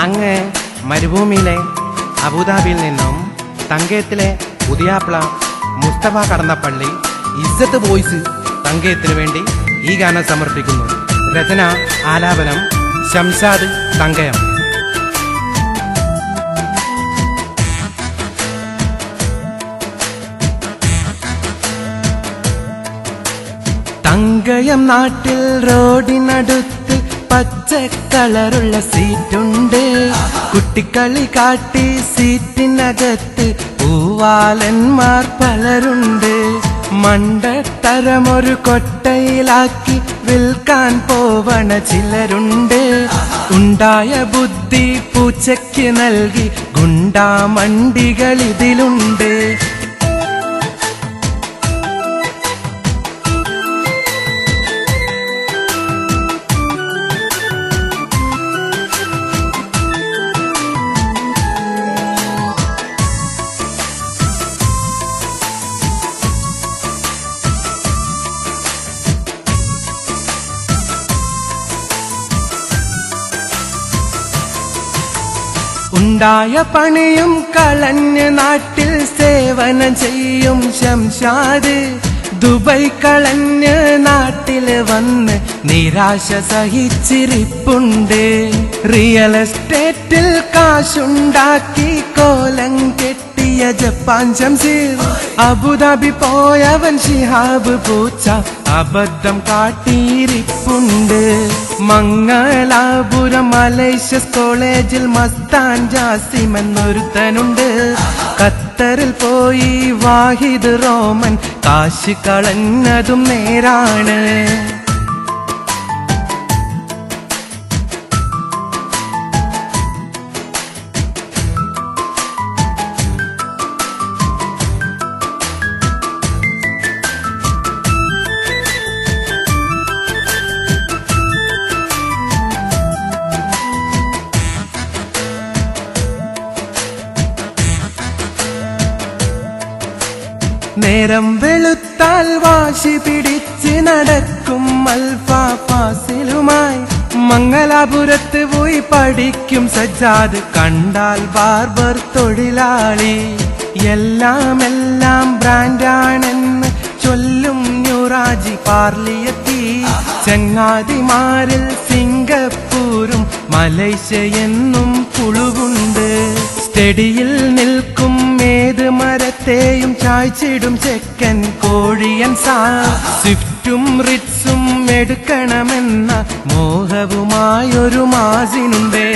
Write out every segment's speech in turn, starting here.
അങ്ങ് മരുഭൂമിയിലെ അബുദാബിയിൽ നിന്നും തങ്കയത്തിലെ പുതിയാപ്ല മുസ്തഫ കടന്നപ്പള്ളി ഇസ്സത്ത് ബോയ്സ് തങ്കയത്തിന് വേണ്ടി ഈ ഗാനം സമർപ്പിക്കുന്നു. രചന ആലാപനം ശംഷാദ് തങ്കയം. തങ്കയം നാട്ടിൽ റോഡിനടുത്ത് പച്ച കളറുള്ള സീറ്റുണ്ട്. കുട്ടിക്കളി കാട്ടി സീറ്റിനകത്ത് പൂവാലന്മാർ പലരുണ്ട്. മണ്ടത്തരമൊരു കൊട്ടയിലാക്കി വിൽക്കാൻ പോവണ ചിലരുണ്ട്. ഉണ്ടായ ബുദ്ധി പൂച്ചയ്ക്ക് നൽകി ഗുണ്ടാമണ്ടികൾ ഇതിലുണ്ട്. ഉണ്ടായ പണിയും കളഞ്ഞ് നാട്ടിൽ സേവനം ചെയ്യും ശംഷാദ്. ദുബൈ കളഞ്ഞ് നാട്ടില് വന്ന് നിരാശ സഹിച്ചിരിപ്പുണ്ട്. റിയൽ എസ്റ്റേറ്റിൽ കാശുണ്ടാക്കി കോലം കെട്ടിയ ജപ്പാൻ ശംസീർ. അബുദാബി പോയവൻ ശിഹാബ് പൂച്ച അബദ്ധം കാട്ടിയിരിപ്പുണ്ട്. മംഗലാപുരം മലേഷ്യസ് കോളേജിൽ മസ്താൻ ജാസിം എന്നൊരുത്തനുണ്ട്. ഖത്തറിൽ പോയി വാഹിദ് റോമൻ കാശ് കളഞ്ഞതും നേരാണ്. നേരം വെളുത്താൽ വാശി പിടിച്ച് നടക്കും അൽഫാ ഫാസിലുമായി. മംഗലാപുരത്ത് പോയി പഠിക്കും സജ്ജാദ്. കണ്ടാൽ ബാർബർ തൊഴിലാളി. എല്ലാം ബ്രാൻഡാണെന്ന് ചൊല്ലും ന്യൂറാജി പാർലിയെത്തി. ചങ്ങാതിമാരിൽ സിംഗപ്പൂരും മലേഷ്യ എന്നും പുളുവുണ്ട്. സ്റ്റഡിയിൽ നിൽക്കും ഏത് മരത്തെയും ചായ്ച്ചിടും ചെക്കൻ കോഴിയൻ സാർ. സ്വിഫ്റ്റും റിറ്റ്സും എടുക്കണമെന്ന മോഹവുമായൊരു മാസിനുണ്ട്.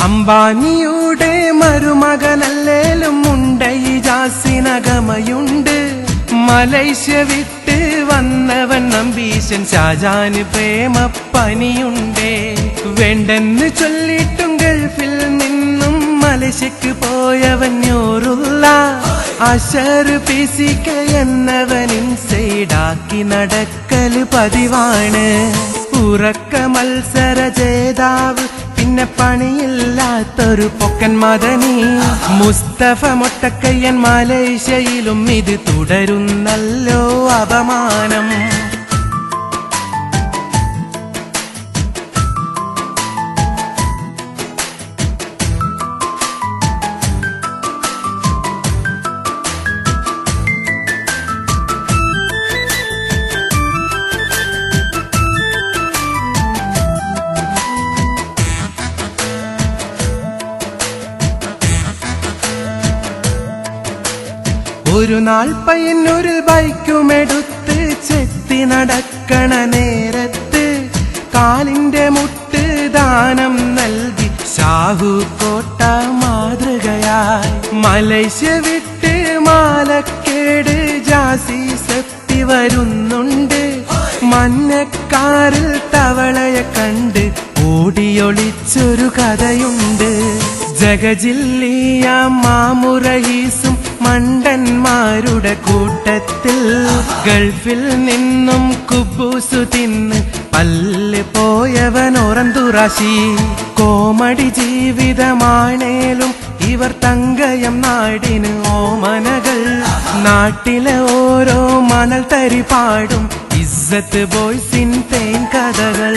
അംബാനിയുടെ മരുമകനല്ലേലും ഉണ്ട് ഈ ജാസിനഗമയുണ്ട്. മലേഷ്യ വിട്ട് വന്നവൻ നമ്പീശൻ ഷാജാന് പ്രേമപ്പനിയുണ്ട്. വേണ്ടെന്ന് ചൊല്ലിട്ടും ഗൾഫിൽ നിന്നും മലേഷ്യക്ക് പോയവൻ നൂറുള്ള. അഷർ പിസിക്ക എന്നവൻ ഇൻസൈഡാക്കി നടക്കല് പതിവാണ്. ഉറക്ക മത്സര ജേതാവ് പിന്നെ പണിയില്ലാത്തൊരു പൊക്കൻ മദനി. മുസ്തഫ മൊട്ടക്കയ്യൻ മലേഷ്യയിലും ഇത് തുടരുന്നല്ലോ അപമാനം. ഒരു നാൾ പയ്യന്നൂരിൽ ബൈക്കുമെടുത്ത് ചെത്തി നടക്കണ നേരത്ത് കാലിന്റെ മുട്ട് ദാനം നൽകി ഷാഹു കോട്ട മാതൃകയായി. മലേഷ്യ വിട്ട് മാലക്കേട് ജാസി സെത്തി വരുന്നുണ്ട്. മഞ്ഞക്കാറിൽ തവളയെ കണ്ട് ഓടിയൊളിച്ചൊരു കഥയുണ്ട്. ജഗജില്ലിയ മാമുറഹീസും മണ്ടന്മാരുടെ കൂട്ടത്തിൽ ഗൾഫിൽ നിന്നും കുബൂസു തിന്ന് പല്ല് പോയവൻ ഓറന്തുറാശി. കോമഡി ജീവിതമാണേലും ഇവർ തങ്കയം നാടിന് ഓമനകൾ. നാട്ടിലെ ഓരോ മണൽ തരി പാടും ഇസ്സത്ത് ബോയ്സിൻ തേൻ കഥകൾ.